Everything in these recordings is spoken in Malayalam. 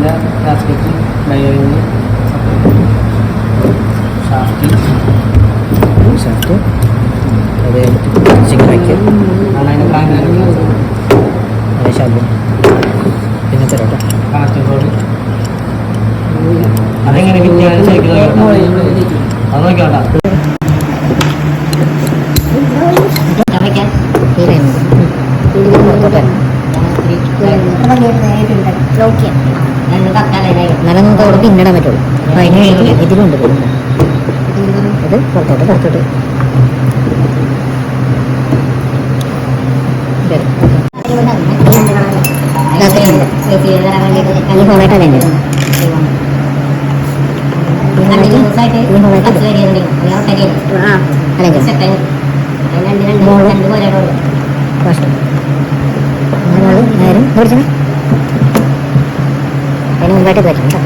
അതിൻ്റെ ഗ്യാസ്കറ്റ് ഡയറിങ് ഷാഫ്റ്റ് അത് ചിക്കനാക്കി അതിൻ്റെ ബ്ലാങ്ക് അതേ ശാലം പിന്നെ തരാട്ടോ കണക്റ്റിംഗ് ബോർഡ് അതെങ്ങനെ കിട്ടിയാലും അത് നോക്കിയോട്ടാ എന്നാലും നമുക്ക് അവിടെ പിന്നിടാൻ പറ്റുള്ളൂ അപ്പം അതിന് വേണ്ടി ഇതിലുണ്ട് ഇത് പുറത്തോട്ട് അതിന് മുമ്പായിട്ട് പറ്റും കേട്ടോ.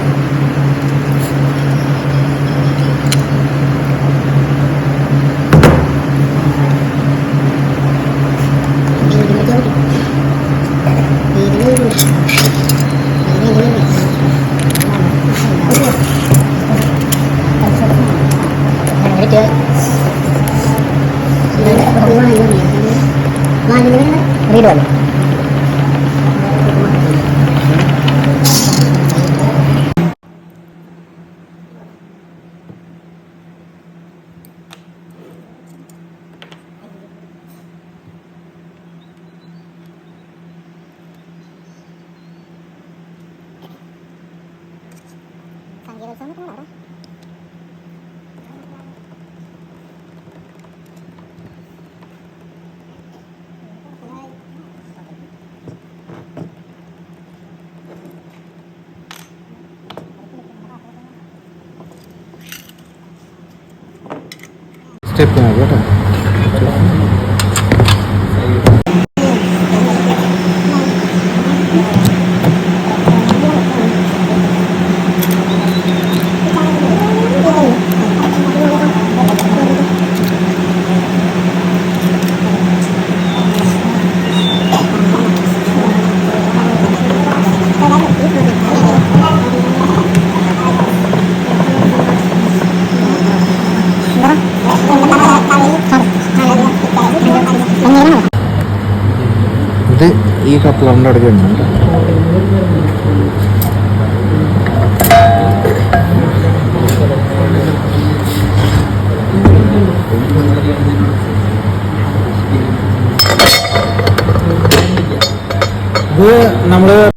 റീഡ് വന്നു സ്റ്റെപ്പ് കേട്ടോ. ഇത് ഈ കപ്ലറിൻ്റെ അടുത്ത് ഉണ്ട്. ഇത് നമ്മൾ